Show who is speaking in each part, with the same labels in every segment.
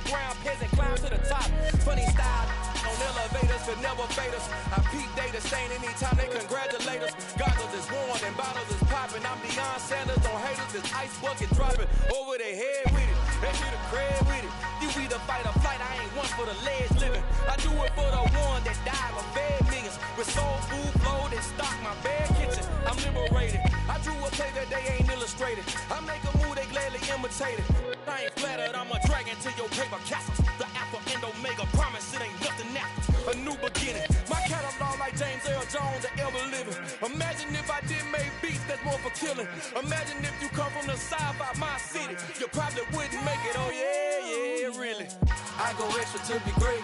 Speaker 1: underground peasant climb to the top. Funny style on elevators could never fade us. I peep data stain anytime they congratulate us. Goggles is worn and bottles is popping. I'm Deion Sanders on haters, this ice bucket dropping over their head with it. They should have cred with it. You either fight or flight, I ain't one for the legs living. I do it for the one that died or fed millions. With soul food flow that stock my bad kitchen. I'm liberated. I drew a play that they ain't illustrated. I make a move, they gladly imitate it. I ain't flattered, I'm a dragon to your paper castles. The Alpha and Omega promise it ain't nothing after. A new beginning. My catalog like James Earl Jones or ever living. Imagine if I did make beats that's more for killing. Imagine if you come from the south out my city. You probably wouldn't make it, oh yeah, really. I go extra to be great.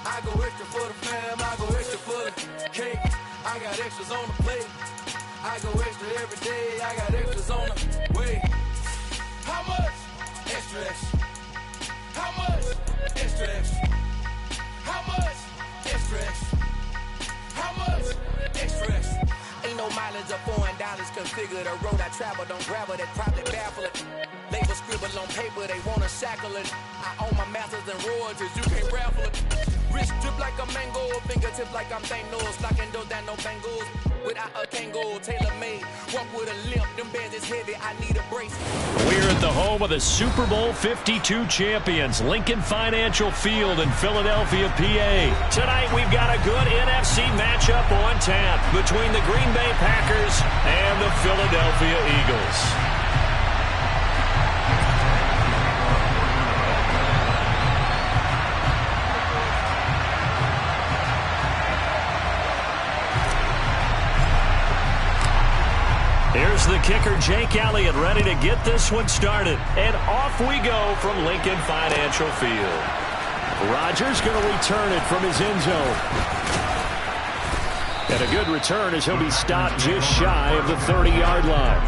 Speaker 1: I go extra for the fam, I go extra for the cake. I got extras on the plate. I go extra every day, I got extras on the way. How much? Extra, extra. How much? Extra, extra. How much? Extra, extra. How much? Extra, extra. Ain't no mileage of $4 configure the road I travel. Don't gravel that probably baffle it. Label scribble on paper, they wanna shackle it. I own my masters and royalties, you can't raffle it. Wrist drip like a mango, fingertips like I'm Thanos. Locking those down, no bangles. Without a Kango, tailor-made. Walk with a limp, them bands is heavy, I need a brace.
Speaker 2: We're at the home of the Super Bowl 52 champions, Lincoln Financial Field in Philadelphia, PA. Tonight we've got a good NFC matchup on tap between the Green Bay Packers and the Philadelphia Eagles. Here's the kicker, Jake Elliott, ready to get this one started. And off we go from Lincoln Financial Field. Rodgers going to return it from his end zone. And a good return as he'll be stopped just shy of the 30-yard line.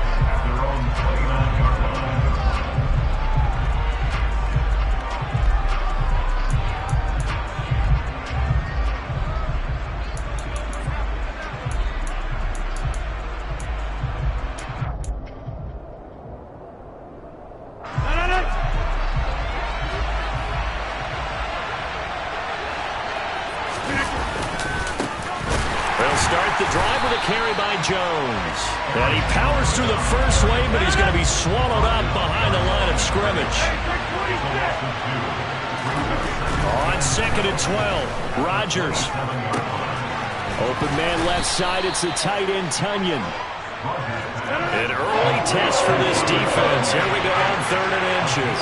Speaker 2: Jones. And he powers through the first wave, but he's going to be swallowed up behind the line of scrimmage. On 2nd and 12, Rodgers. Open man left side, it's the tight end, Tunyon. An early test for this defense. Here we go on 3rd and inches.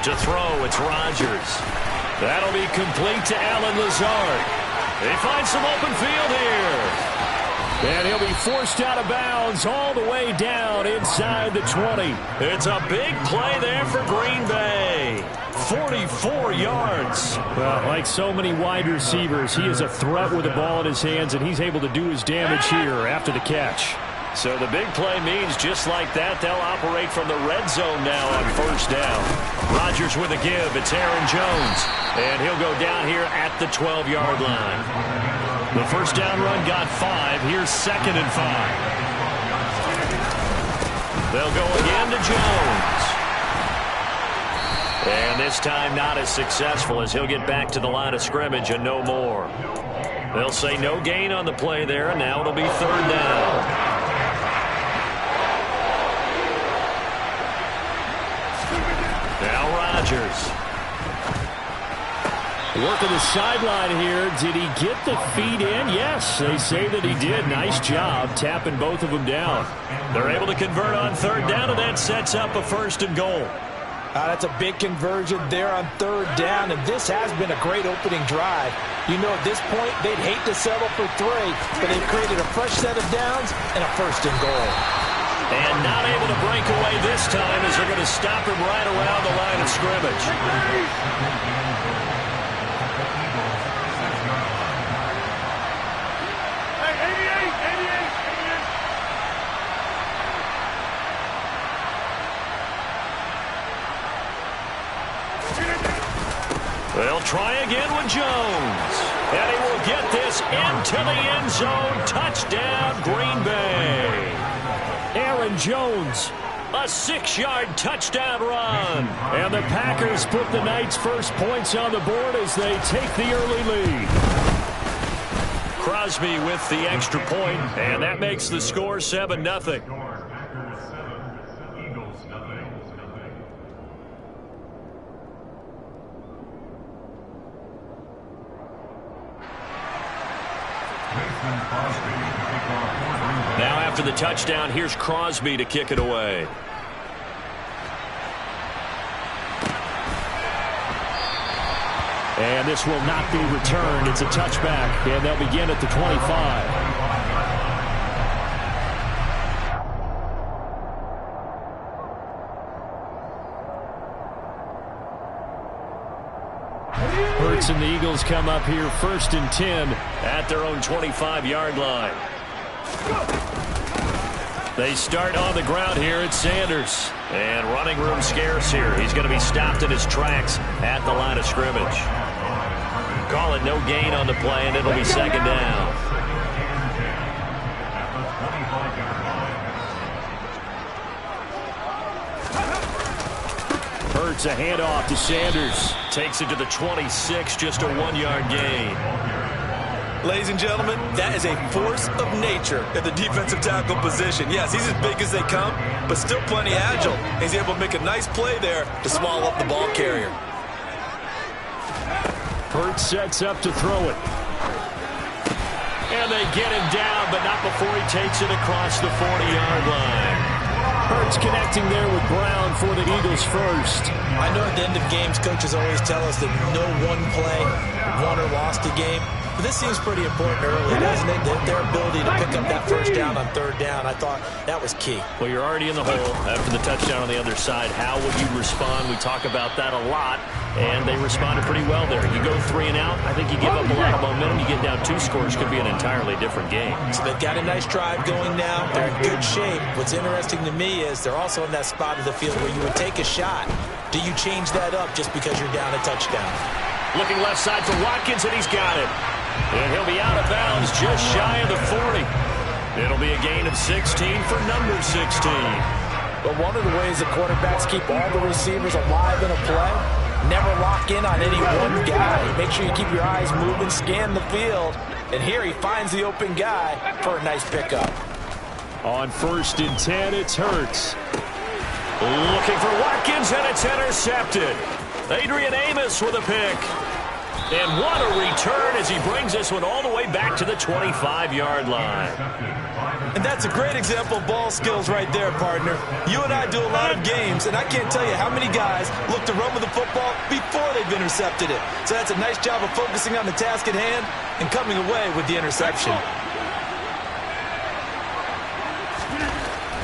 Speaker 2: To throw, it's Rodgers. That'll be complete to Allen Lazard. They find some open field here. And he'll be forced out of bounds all the way down inside the 20. It's a big play there for Green Bay. 44 yards. Well, like so many wide receivers, he is a threat with the ball in his hands, and he's able to do his damage here after the catch. So the big play means just like that, they'll operate from the red zone now on 1st down. Rodgers with a give. It's Aaron Jones. And he'll go down here at the 12-yard line. The 1st down run got 5. Here's 2nd and 5. They'll go again to Jones. And this time not as successful as he'll get back to the line of scrimmage and no more. They'll say no gain on the play there, and now it'll be 3rd down. Now Rodgers. Working the sideline here. Did he get the feet in? Yes, they say that he did. Nice job tapping both of them down. They're able to convert on 3rd down, and that sets up a 1st and goal.
Speaker 3: That's a big conversion there on 3rd down, and this has been a great opening drive. You know, at this point, they'd hate to settle for 3, but they've created a fresh set of downs and a 1st and goal.
Speaker 2: And not able to break away this time as they're going to stop him right around the line of scrimmage. They'll try again with Jones. And he will get this into the end zone. Touchdown, Green Bay. Aaron Jones, a 6-yard touchdown run. And the Packers put the night's first points on the board as they take the early lead. Crosby with the extra point, and that makes the score 7-0. Now after the touchdown, here's Crosby to kick it away. And this will not be returned. It's a touchback, and they'll begin at the 25. Hurts and the Eagles come up here 1st and 10 at their own 25-yard line. They start on the ground here at Sanders. And running room scarce here. He's going to be stopped in his tracks at the line of scrimmage. Call it no gain on the play, and it'll be 2nd down. Hurts a handoff to Sanders. Takes it to the 26, just a 1-yard gain.
Speaker 4: Ladies and gentlemen, that is a force of nature at the defensive tackle position. Yes, he's as big as they come, but still plenty agile. He's able to make a nice play there to swallow up the ball carrier.
Speaker 2: Hurts sets up to throw it. And they get him down, but not before he takes it across the 40-yard line. Hurts connecting there with Brown for the Eagles first.
Speaker 3: I know at the end of games, coaches always tell us that no one play won or lost a game. But this seems pretty important early, doesn't it? Their ability to pick up that first down on 3rd down, I thought that was key.
Speaker 2: Well, you're already in the hole after the touchdown on the other side. How would you respond? We talk about that a lot, and they responded pretty well there. You go 3 and out, I think you give up a lot of momentum. You get down 2 scores, could be an entirely different game.
Speaker 3: So they've got a nice drive going now. They're in good shape. What's interesting to me is they're also in that spot of the field where you would take a shot. Do you change that up just because you're down a touchdown?
Speaker 2: Looking left side for Watkins, and he's got it. And he'll be out of bounds just shy of the 40. It'll be a gain of 16 for number 16.
Speaker 3: But one of the ways the quarterbacks keep all the receivers alive in a play, never lock in on any one guy. Make sure you keep your eyes moving, scan the field. And here he finds the open guy for a nice pickup.
Speaker 2: On 1st and 10, it's Hurts. Looking for Watkins, and it's intercepted. Adrian Amos with a pick. And what a return as he brings this one all the way back to the 25-yard line.
Speaker 4: And that's a great example of ball skills right there, partner. You and I do a lot of games, and I can't tell you how many guys look to run with the football before they've intercepted it. So that's a nice job of focusing on the task at hand and coming away with the interception.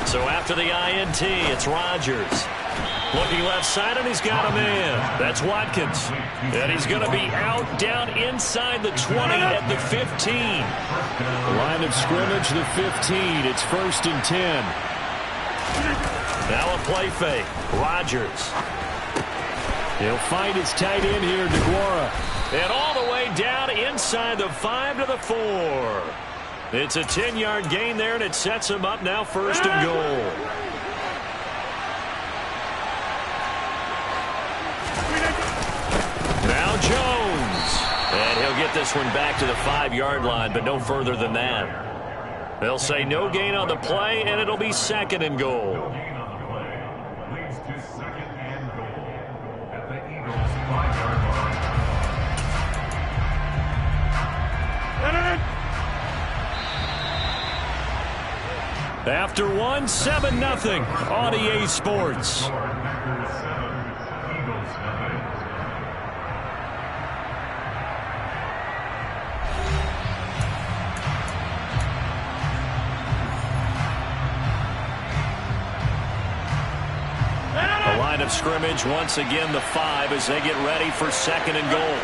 Speaker 2: So after the INT, it's Rodgers. Looking left side, and he's got a man. That's Watkins. And he's going to be out down inside the 20 at the 15. Line of scrimmage, the 15. It's 1st and 10. Now a play fake. Rodgers. He'll find his tight end here, DeGuara. And all the way down inside the 5 to the 4. It's a 10-yard gain there, and it sets him up now 1st and goal. Now Jones. And he'll get this one back to the 5-yard line, but no further than that. They'll say no gain on the play, and it'll be 2nd and goal. After 1, 7-0 on EA Sports. Line of scrimmage once again the 5 as they get ready for 2nd and goal.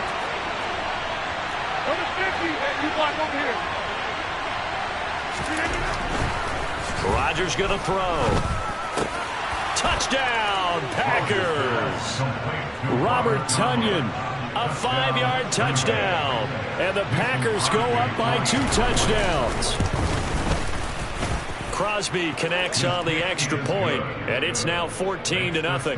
Speaker 5: Number 50, you block over here.
Speaker 2: Rodgers gonna throw. Touchdown Packers. Robert Tonyan A 5-yard touchdown. And the Packers go up by 2 touchdowns. Crosby connects on the extra point, and it's now 14-0.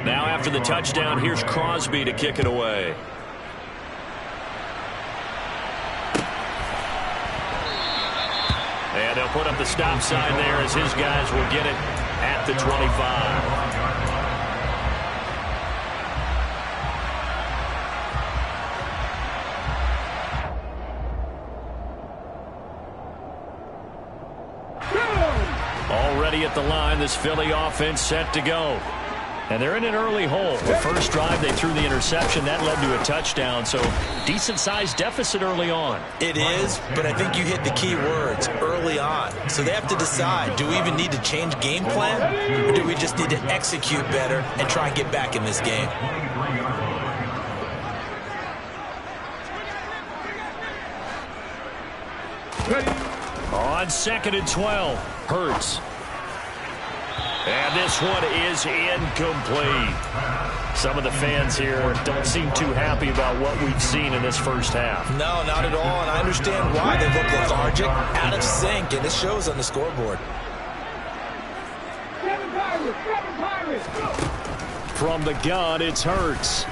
Speaker 2: Now after the touchdown, here's Crosby to kick it away. And they'll put up the stop sign there as his guys will get it at the 25. Already at the line, this Philly offense set to go. And they're in an early hole. The first drive, they threw the interception. That led to a touchdown, so decent-sized deficit early on.
Speaker 3: It is, but I think you hit the key words, early on. So they have to decide, do we even need to change game plan, or do we just need to execute better and try and get back in this game?
Speaker 2: On 2nd and 12, Hurts. And this one is incomplete. Some of the fans here don't seem too happy about what we've seen in this first half.
Speaker 3: No, not at all, and I understand why. They look lethargic, out of sync, and it shows on the scoreboard.
Speaker 2: From the gun, it's Hurts.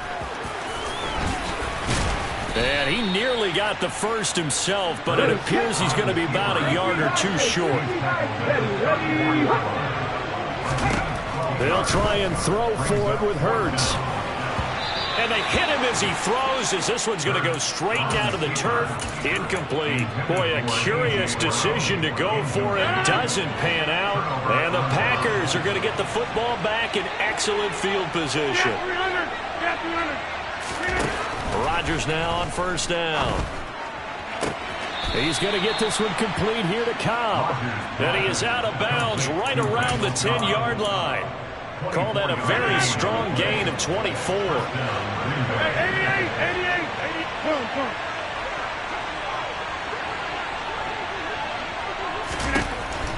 Speaker 2: And he nearly got the first himself, but it appears he's going to be about a yard or two short. They'll try and throw for it with Hurts. And they hit him as he throws, as this one's going to go straight down to the turf. Incomplete. Boy, a curious decision to go for it. Doesn't pan out. And the Packers are going to get the football back in excellent field position. Rodgers now on first down. He's going to get this one complete here to Cobb. And he is out of bounds right around the 10-yard line. Call that a very strong gain of 24. 88, 88.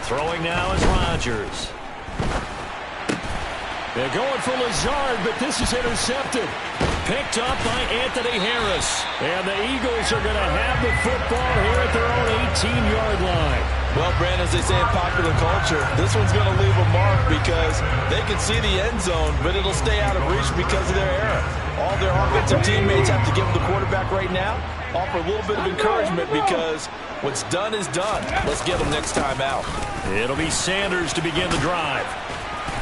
Speaker 2: Throwing now is Rodgers. They're going for Lazard, but this is intercepted. Picked up by Anthony Harris. And the Eagles are going to have the football here at their own 18-yard line.
Speaker 4: Well, Brandon, as they say in popular culture, this one's going to leave a mark because they can see the end zone, but it'll stay out of reach because of their error. All their offensive teammates have to give the quarterback right now, offer a little bit of encouragement because what's done is done. Let's get them next time out.
Speaker 2: It'll be Sanders to begin the drive.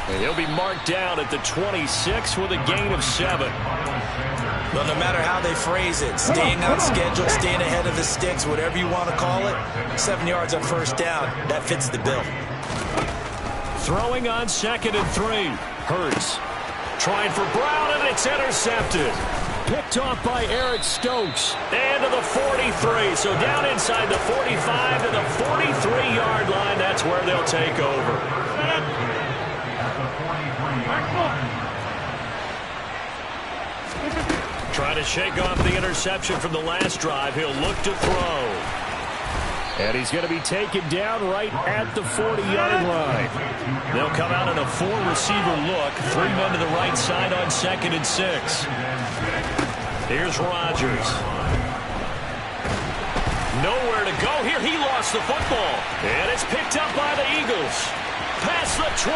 Speaker 2: And he'll be marked down at the 26 with a gain of 7.
Speaker 3: Well, no matter how they phrase it, staying on schedule, staying ahead of the sticks, whatever you want to call it, 7 yards on first down, that fits the bill.
Speaker 2: Throwing on 2nd and 3. Hurts. Trying for Brown, and it's intercepted. Picked off by Eric Stokes. And to the 43. So down inside the 45 to the 43-yard line. That's where they'll take over. Trying to shake off the interception from the last drive. He'll look to throw. And he's going to be taken down right at the 40-yard line. They'll come out in a 4-receiver look. 3 men to the right side on 2nd and 6. Here's Rodgers. Nowhere to go here. He lost the football. And it's picked up by the Eagles. Past the 20.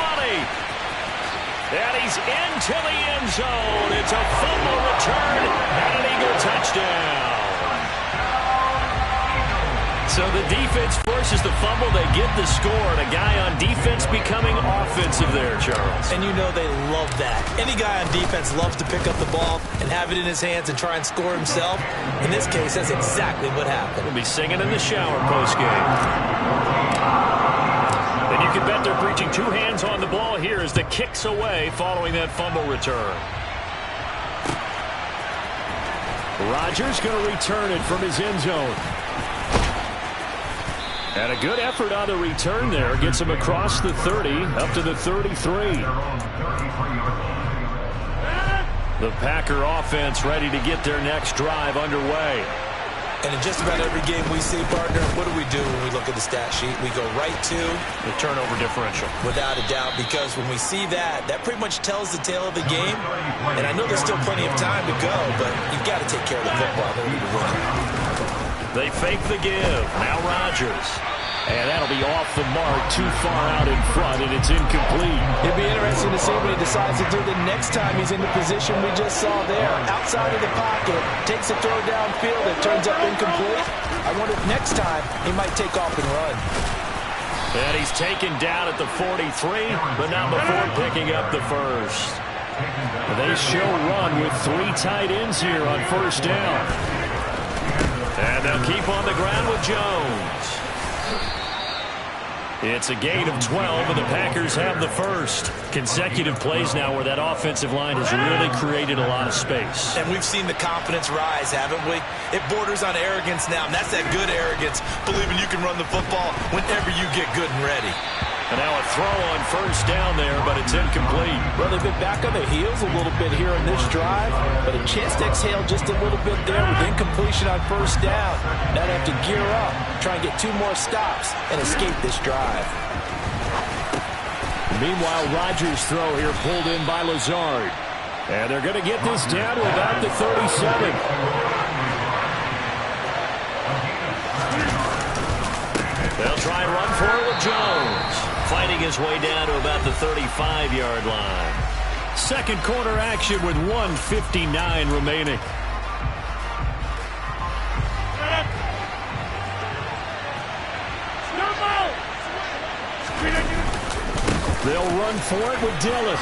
Speaker 2: And he's into the end zone. It's a fumble return and an Eagle touchdown. So the defense forces the fumble. They get the score. And a guy on defense becoming offensive there, Charles.
Speaker 3: And you know they love that. Any guy on defense loves to pick up the ball and have it in his hands and try and score himself. In this case, that's exactly what happened.
Speaker 2: He'll be singing in the shower postgame. And you can bet they're preaching 2 hands on the ball here as the kick's away following that fumble return. Rodgers going to return it from his end zone. And a good effort on the return there. Gets him across the 30, up to the 33. The Packer offense ready to get their next drive underway.
Speaker 4: And in just about every game we see, partner, what do we do when we look at the stat sheet? We go right to
Speaker 2: the turnover differential.
Speaker 4: Without a doubt, because when we see that, that pretty much tells the tale of the game. And I know there's still plenty of time to go, but you've got to take care of the football. They need to win.
Speaker 2: They fake the give. Now Rodgers. And that'll be off the mark, too far out in front, and it's incomplete.
Speaker 3: It'd be interesting to see what he decides to do the next time he's in the position we just saw there. Outside of the pocket, takes a throw downfield, it turns up incomplete. I wonder if next time he might take off and run.
Speaker 2: And he's taken down at the 43, but not before picking up the first. They show run with 3 tight ends here on first down. And they'll keep on the ground with Jones. It's a gain of 12, and the Packers have the first. Consecutive plays now where that offensive line has really created a lot of space.
Speaker 4: And we've seen the confidence rise, haven't we? It borders on arrogance now, and that's that good arrogance, believing you can run the football whenever you get good and ready.
Speaker 2: And now a throw on first down there, but it's incomplete.
Speaker 3: Well, they've been back on their heels a little bit here in this drive, but a chance to exhale just a little bit there with incompletion on first down. Now they have to gear up, try and get 2 more stops, and escape this drive.
Speaker 2: Meanwhile, Rodgers' throw here pulled in by Lazard. And they're going to get this down to about the 37. They'll try and run for it with Jones. Fighting his way down to about the 35-yard line. Second quarter action with 1:59 remaining. They'll run for it with Dillon.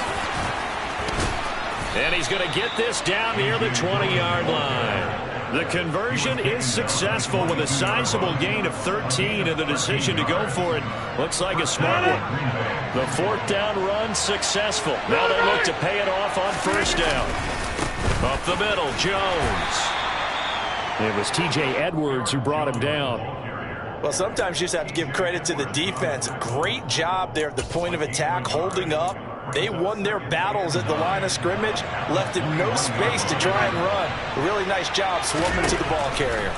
Speaker 2: And he's going to get this down near the 20-yard line. The conversion is successful with a sizable gain of 13, and the decision to go for it looks like a smart one. The 4th down run successful. Now they look to pay it off on first down. Up the middle, Jones. It was T.J. Edwards who brought him down.
Speaker 3: Well, sometimes you just have to give credit to the defense. Great job there at the point of attack, holding up. They won their battles at the line of scrimmage, left him no space to try and run. A really nice job swarming to the ball carrier.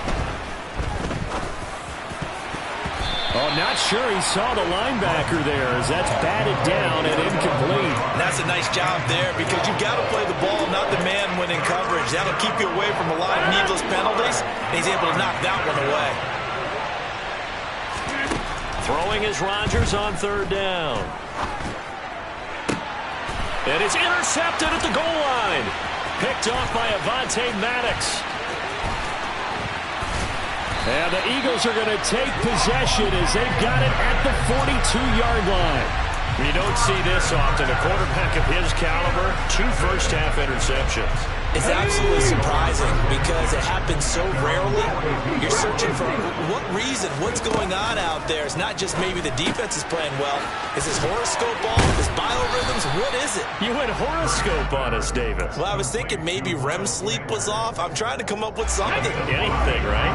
Speaker 2: Oh, not sure he saw the linebacker there as that's batted down and incomplete.
Speaker 4: And that's a nice job there because you've got to play the ball, not the man when in coverage. That'll keep you away from a lot of needless penalties, and he's able to knock that one away.
Speaker 2: Throwing is Rodgers on 3rd down. And it's intercepted at the goal line. Picked off by Avonte Maddox. And the Eagles are going to take possession as they've got it at the 42-yard line. You don't see this often. A quarterback of his caliber, 2 first-half interceptions.
Speaker 4: It's absolutely surprising because it happens so rarely. You're searching for what reason, what's going on out there. It's not just maybe the defense is playing well. Is this horoscope off? Is biorhythms? What is it?
Speaker 2: You went horoscope on us, Davis.
Speaker 4: Well, I was thinking maybe REM sleep was off. I'm trying to come up with something.
Speaker 2: Anything, right?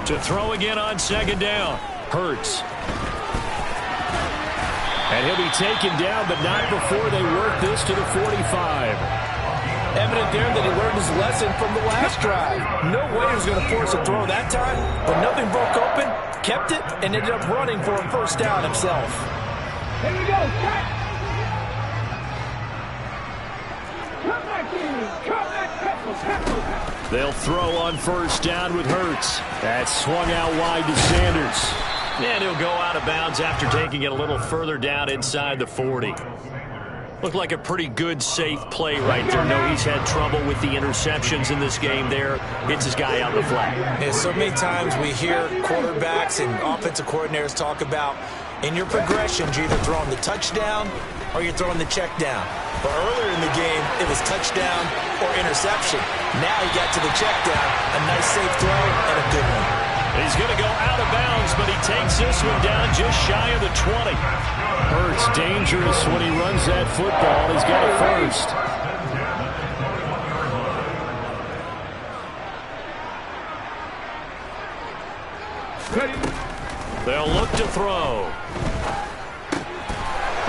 Speaker 2: To throw again on 2nd down. Hurts. And he'll be taken down, but not before they work this to the 45.
Speaker 3: Evident there that he learned his lesson from the last drive. No way he was going to force a throw that time, but nothing broke open, kept it, and ended up running for a first down himself.
Speaker 5: Here we go. Come back in. Come back.
Speaker 2: They'll throw on first down with Hurts. That's swung out wide to Sanders. And he'll go out of bounds after taking it a little further down inside the 40. Looked like a pretty good, safe play right there. No, he's had trouble with the interceptions in this game there. Hits his guy out in the flat.
Speaker 4: Yeah, so many times we hear quarterbacks and offensive coordinators talk about in your progressions, you're either throwing the touchdown or you're throwing the check down. But earlier in the game, it was touchdown or interception. Now he got to the check down, a nice safe throw and a good one.
Speaker 2: He's going to go out of bounds, but he takes this one down just shy of the 20. Hurts dangerous when he runs that football. He's got a first. They'll look to throw.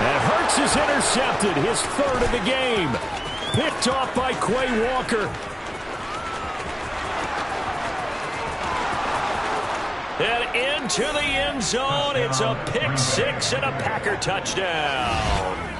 Speaker 2: And Hurts is intercepted, his 3rd of the game. picked off by Quay Walker. And into the end zone. It's a pick six and a Packer touchdown.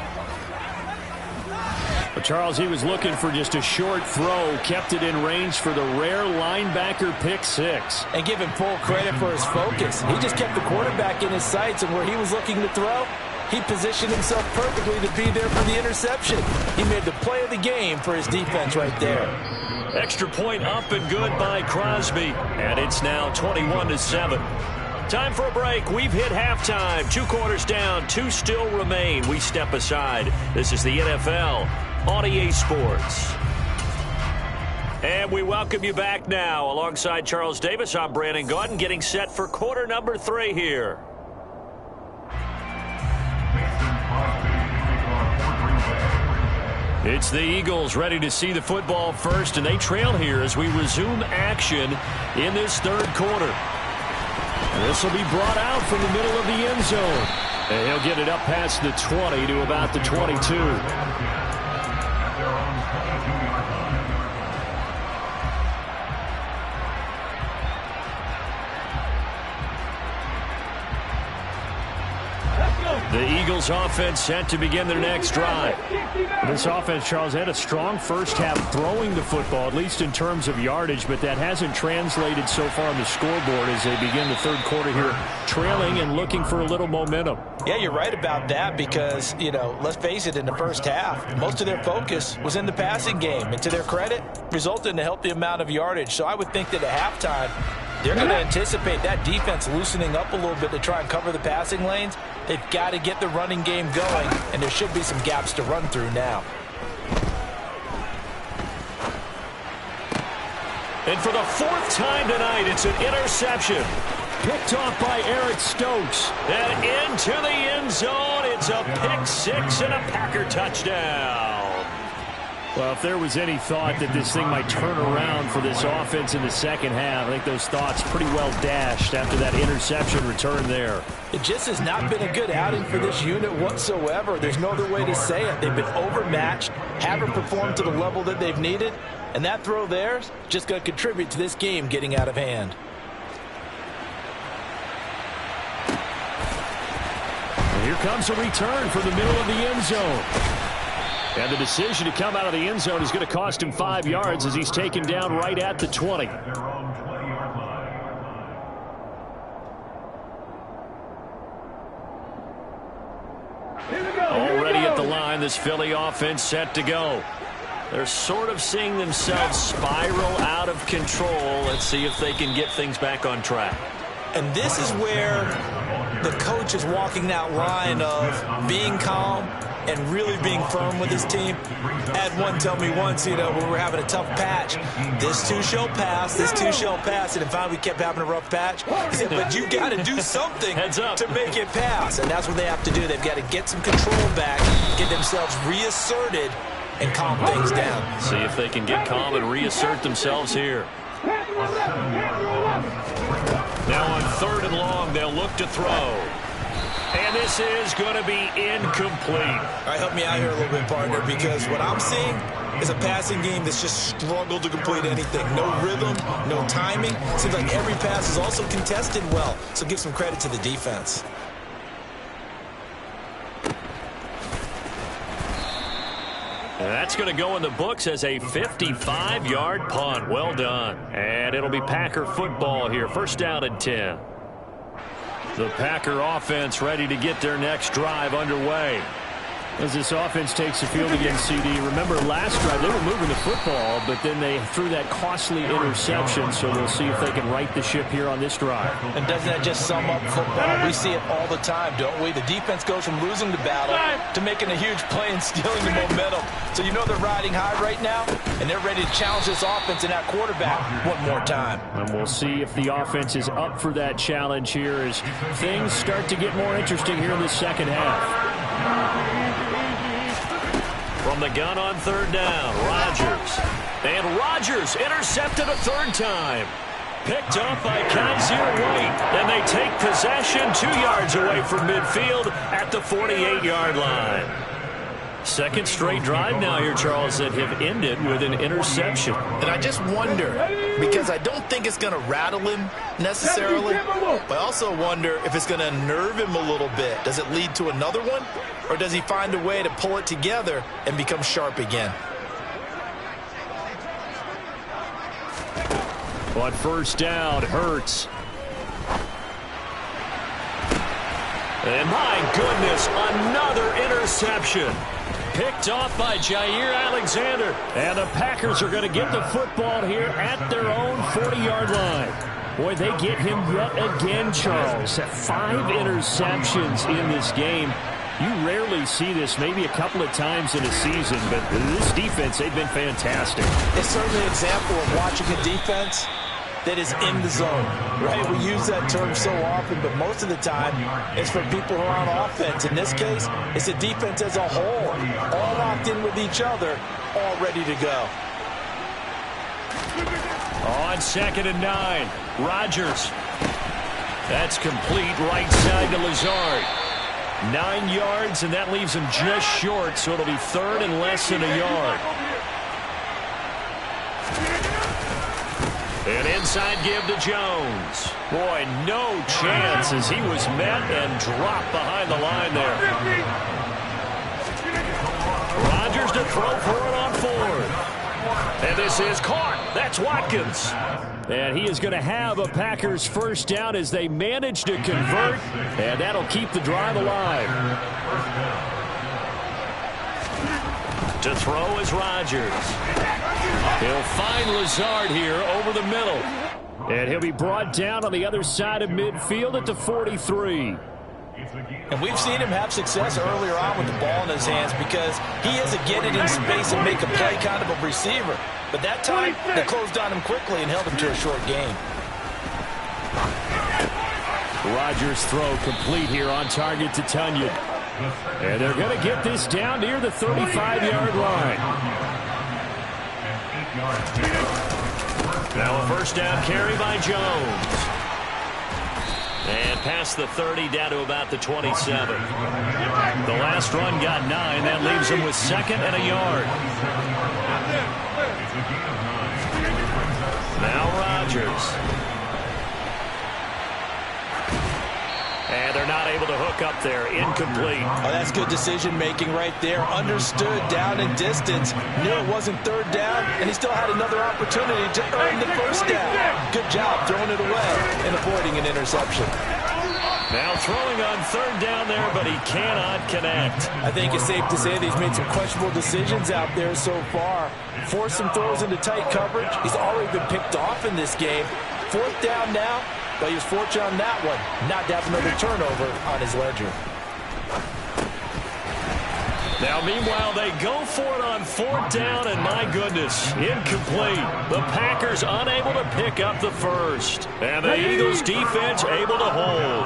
Speaker 2: But Charles, he was looking for just a short throw, kept it in range for the rare linebacker pick six.
Speaker 3: And give him full credit for his focus. He just kept the quarterback in his sights, and where he was looking to throw, he positioned himself perfectly to be there for the interception. He made the play of the game for his defense right there.
Speaker 2: Extra point up and good by Crosby. And it's now 21-7. Time for a break. We've hit halftime. 2 quarters down. 2 still remain. We step aside. This is the NFL on EA Sports. And we welcome you back now. Alongside Charles Davis, I'm Brandon Gaudin, getting set for quarter number 3 here. It's the Eagles ready to see the football first, and they trail here as we resume action in this third quarter. This will be brought out from the middle of the end zone. And he'll get it up past the 20 to about the 22. The Eagles offense set to begin their next drive. This offense, Charles, had a strong first half throwing the football, at least in terms of yardage, but that hasn't translated so far on the scoreboard as they begin the third quarter here, trailing and looking for a little momentum.
Speaker 3: Yeah, you're right about that because, let's face it, in the first half, most of their focus was in the passing game. And to their credit, resulted in a healthy amount of yardage. So I would think that at halftime, they're going to anticipate that defense loosening up a little bit to try and cover the passing lanes. They've got to get the running game going, and there should be some gaps to run through now.
Speaker 2: And for the 4th time tonight, it's an interception. Picked off by Eric Stokes. And into the end zone, it's a pick six and a Packer touchdown. Well, if there was any thought that this thing might turn around for this offense in the second half, I think those thoughts pretty well dashed after that interception return there.
Speaker 3: It just has not been a good outing for this unit whatsoever. There's no other way to say it. They've been overmatched, haven't performed to the level that they've needed, and that throw there is just going to contribute to this game getting out of hand.
Speaker 2: And here comes a return from the middle of the end zone. And the decision to come out of the end zone is going to cost him 5 yards as he's taken down right at the 20. Already at the line, this Philly offense set to go. They're sort of seeing themselves spiral out of control. Let's see if they can get things back on track.
Speaker 3: And this is where the coach is walking that line of being calm and really being firm with his team. I had one tell me once, when we were having a tough patch, this too shall pass, this too shall pass. And finally we kept having a rough patch. He said, but you got to do something to make it pass. And that's what they have to do. They've got to get some control back, get themselves reasserted, and calm things down.
Speaker 2: See if they can get calm and reassert themselves here. Now on 3rd and long, they'll look to throw. And this is going to be incomplete.
Speaker 3: All right, help me out here a little bit, partner, because what I'm seeing is a passing game that's just struggled to complete anything. No rhythm, no timing. Seems like every pass is also contested well, so give some credit to the defense.
Speaker 2: And that's going to go in the books as a 55-yard punt. Well done. And it'll be Packer football here. 1st down and 10. The Packer offense ready to get their next drive underway. As this offense takes the field against CD, remember last drive they were moving the football, but then they threw that costly interception, so we'll see if they can right the ship here on this drive.
Speaker 3: And doesn't that just sum up football? We see it all the time, don't we? The defense goes from losing the battle to making a huge play and stealing the momentum. So they're riding high right now, and they're ready to challenge this offense and that quarterback one more time.
Speaker 2: And we'll see if the offense is up for that challenge here as things start to get more interesting here in the second half. From the gun on 3rd down, Rodgers. And Rodgers intercepted a 3rd time. Picked off by Kaiser White. And they take possession 2 yards away from midfield at the 48-yard line. Second straight drive now here, Charles, that have ended with an interception.
Speaker 4: And I just wonder, because I don't think it's going to rattle him necessarily, but I also wonder if it's going to nerve him a little bit. Does it lead to another one, or does he find a way to pull it together and become sharp again?
Speaker 2: On first down, Hurts. And my goodness, another interception. Picked off by Jair Alexander. And the Packers are going to get the football here at their own 40-yard line. Boy, they get him yet again, Charles. 5 interceptions in this game. You rarely see this, maybe a couple of times in a season, but this defense, they've been fantastic.
Speaker 3: It's certainly an example of watching a defense that is in the zone, right? We use that term so often, but most of the time it's for people who are on offense. In this case, it's a defense as a whole, all locked in with each other, all ready to go.
Speaker 2: On 2nd and 9, Rodgers. That's complete right side to Lazard. 9 yards, and that leaves him just short, so it'll be 3rd and less than a yard. An inside give to Jones. Boy, no chance as he was met and dropped behind the line there. Rodgers to throw for it on 4th. And this is caught. That's Watkins. And he is going to have a Packers first down as they manage to convert. And that'll keep the drive alive. To throw is Rodgers. He'll find Lazard here over the middle. And he'll be brought down on the other side of midfield at the 43.
Speaker 3: And we've seen him have success earlier on with the ball in his hands because he is a get it in space and make a play kind of a receiver. But that time, they closed on him quickly and held him to a short gain.
Speaker 2: Rodgers' throw complete here on target to Tunyon. And they're going to get this down near the 35-yard line. Now a first down carry by Jones. And past the 30 down to about the 27. The last run got 9. That leaves him with 2nd and a yard. Now Rodgers. And they're not able to hook up there. Incomplete.
Speaker 3: Oh, that's good decision-making right there. Understood down and distance. Knew it wasn't 3rd down, and he still had another opportunity to earn the first down. Good job throwing it away and avoiding an interception.
Speaker 2: Now throwing on 3rd down there, but he cannot connect.
Speaker 3: I think it's safe to say that he's made some questionable decisions out there so far. Forced some throws into tight coverage. He's already been picked off in this game. 4th down now. But he was fortunate on that one, not to have another turnover on his ledger.
Speaker 2: Now, meanwhile, they go for it on 4th down, and my goodness, incomplete. The Packers unable to pick up the first. And the Eagles defense able to hold.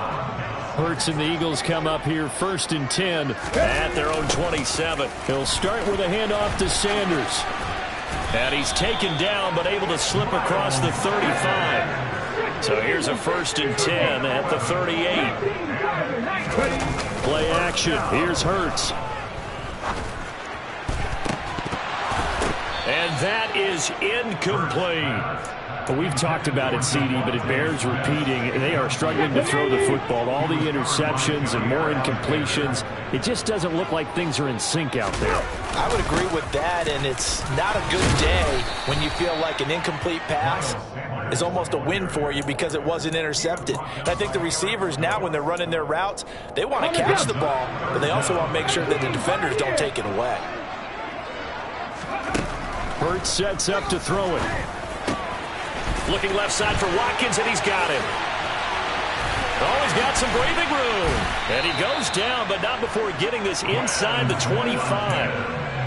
Speaker 2: Hurts and the Eagles come up here 1st and 10 at their own 27. He'll start with a handoff to Sanders. And he's taken down, but able to slip across the 35. So here's a 1st and 10 at the 38. Play action. Here's Hurts. And that is incomplete. But we've talked about it, CD, but it bears repeating. They are struggling to throw the football. All the interceptions and more incompletions. It just doesn't look like things are in sync out there.
Speaker 3: I would agree with that, and it's not a good day when you feel like an incomplete pass is almost a win for you because it wasn't intercepted. And I think the receivers now, when they're running their routes, they want to catch the ball, but they also want to make sure that the defenders don't take it away.
Speaker 2: Hurts sets up to throw it. Looking left side for Watkins, and he's got him. Oh, he's got some breathing room. And he goes down, but not before getting this inside the 25.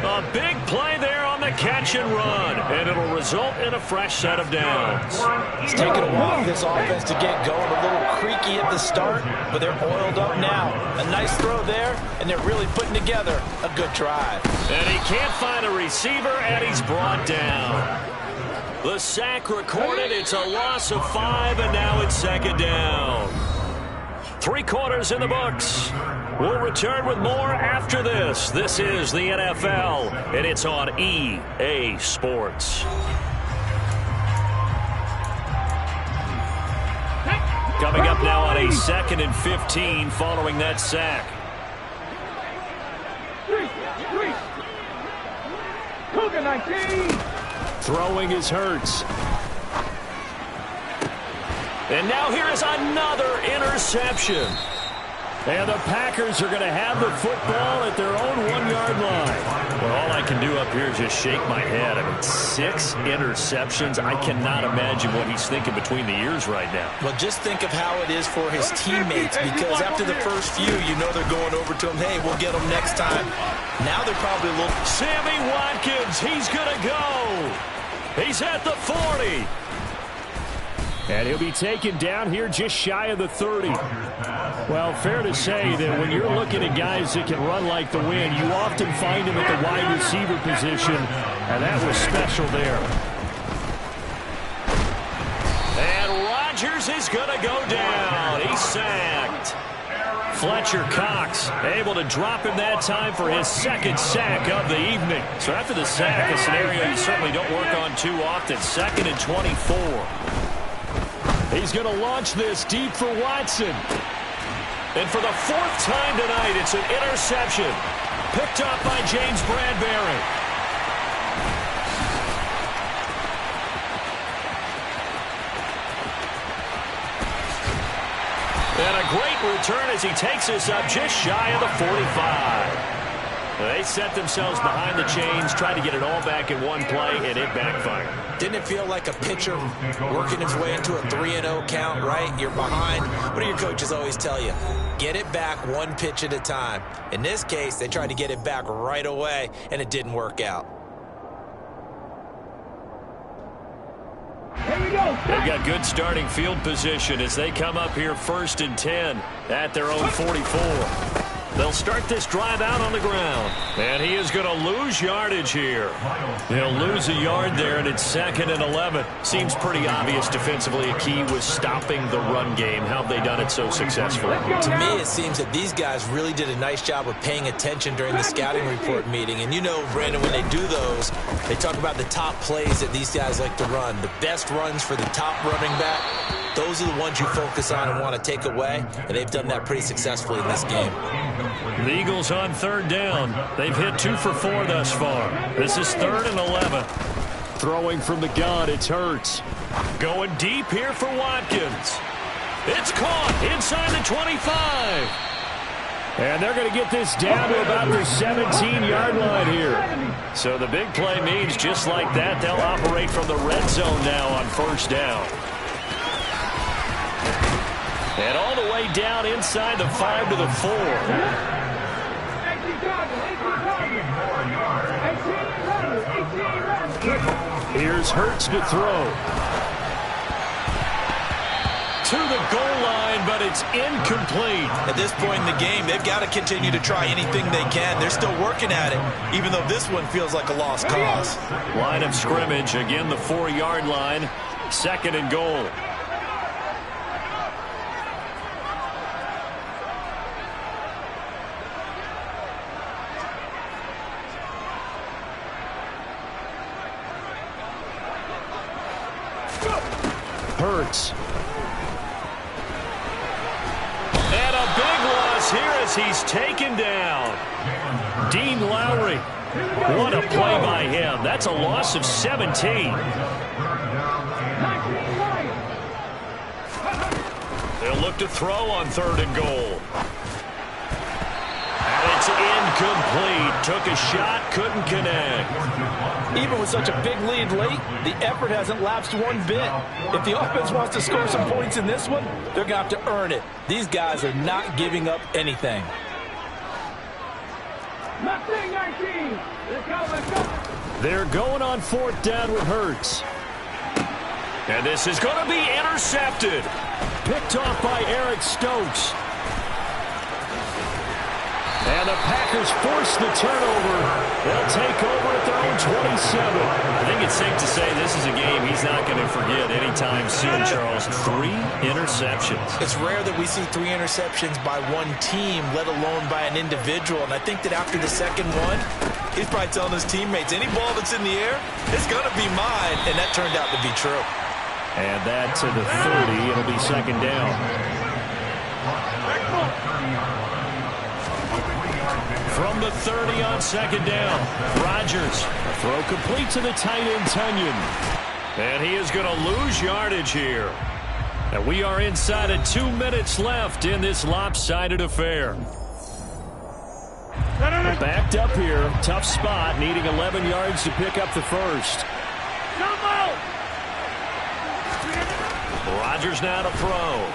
Speaker 2: A big play there on the catch and run, and it'll result in a fresh set of downs.
Speaker 3: It's taken a while for this offense to get going. A little creaky at the start, but they're oiled up now. A nice throw there, and they're really putting together a good drive.
Speaker 2: And he can't find a receiver, and he's brought down. The sack recorded. It's a loss of 5, and now it's 2nd down. 3 quarters in the books. We'll return with more after this. This is the NFL, and it's on EA Sports. Coming up now on a 2nd and 15 following that sack. Throwing is Hurts. And now here is another interception. And the Packers are going to have the football at their own 1-yard line. Well, all I can do up here is just shake my head. I mean, 6 interceptions. I cannot imagine what he's thinking between the ears right now.
Speaker 3: Well, just think of how it is for his teammates, because after the first few, you know they're going over to him, hey, we'll get him next time. Now they're probably a little...
Speaker 2: Sammy Watkins, he's going to go. He's at the 40. And he'll be taken down here just shy of the 30. Well, fair to say that when you're looking at guys that can run like the wind, you often find him at the wide receiver position, and that was special there. And Rodgers is going to go down. He's sacked. Fletcher Cox able to drop him that time for his 2nd sack of the evening. So after the sack, a scenario you certainly don't work on too often. 2nd and 24. He's going to launch this deep for Watson. And for the 4th time tonight, it's an interception. Picked up by James Bradbury. And a great return as he takes us up just shy of the 45. They set themselves behind the chains, trying to get it all back in one play, and it backfired.
Speaker 3: Didn't it feel like a pitcher working his way into a 3-0 count, right? You're behind. What do your coaches always tell you? Get it back 1 pitch at a time. In this case, they tried to get it back right away, and it didn't work out.
Speaker 2: They've got good starting field position as they come up here 1st and 10 at their own 44. They'll start this drive out on the ground. And he is going to lose yardage here. He'll lose a yard there, and it's 2nd and 11. Seems pretty obvious defensively a key was stopping the run game. How have they done it so successfully?
Speaker 3: To me, it seems that these guys really did a nice job of paying attention during the scouting report meeting. And you know, Brandon, when they do those, they talk about the top plays that these guys like to run. The best runs for the top running back. Those are the ones you focus on and want to take away, and they've done that pretty successfully in this game.
Speaker 2: The Eagles on 3rd down. They've hit 2 for 4 thus far. This is 3rd and 11. Throwing from the gun, it's Hurts. Going deep here for Watkins. It's caught inside the 25. And they're going to get this down to about the 17-yard line here. So the big play means just like that, they'll operate from the red zone now on 1st down. And all the way down inside the 5 to the 4. Here's Hurts to throw. To the goal line, but it's incomplete.
Speaker 3: At this point in the game, they've got to continue to try anything they can. They're still working at it, even though this one feels like a lost cause.
Speaker 2: Line of scrimmage, again the 4-yard line. 2nd and goal. Hurts. And a big loss here as he's taken down. Dean Lowry. What a play by him. That's a loss of 17. They'll look to throw on 3rd and goal. And it's incomplete. Took a shot, couldn't connect.
Speaker 3: Even with such a big lead late, the effort hasn't lapsed one bit. If the offense wants to score some points in this one, they're going to have to earn it. These guys are not giving up anything.
Speaker 2: They're going on 4th down with Hurts. And this is going to be intercepted. Picked off by Eric Stokes. And the Packers force the turnover. They'll take over at their own 27.
Speaker 6: I think it's safe to say this is a game he's not going to forget anytime soon, Charles. 3 interceptions.
Speaker 3: It's rare that we see 3 interceptions by one team, let alone by an individual. And I think that after the second one, he's probably telling his teammates, any ball that's in the air, it's going to be mine. And that turned out to be true.
Speaker 2: And that to the 30. It'll be second down. From the 30 on second down, Rodgers. Throw complete to the tight end, Tunyon. And he is going to lose yardage here. And we are inside of 2 minutes left in this lopsided affair. Backed up here. Tough spot, needing 11 yards to pick up the first. Rodgers now to throw.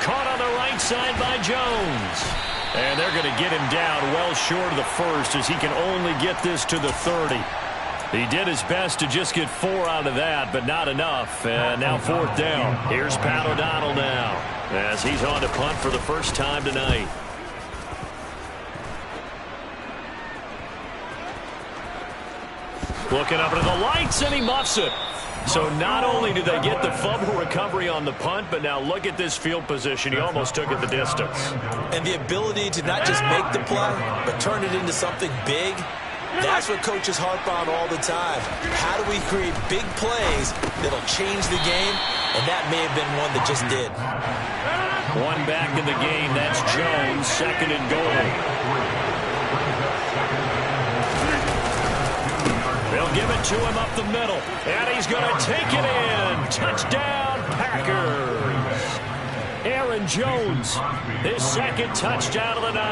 Speaker 2: Caught on the right side by Jones. And they're going to get him down well short of the first as he can only get this to the 30. He did his best to just get 4 out of that, but not enough. And now 4th down. Here's Pat O'Donnell now as he's on to punt for the first time tonight. Looking up into the lights, and he muffs it. So not only did they get the fumble recovery on the punt, but now look at this field position. He almost took it the distance.
Speaker 3: And the ability to not just make the play, but turn it into something big, that's what coaches harp on all the time. How do we create big plays that'll change the game? And that may have been one that just did.
Speaker 2: One back in the game. That's Jones, 2nd and goal. They'll give it to him up the middle. And he's going to take it in. Touchdown, Packers. Aaron Jones, his 2nd touchdown of the night.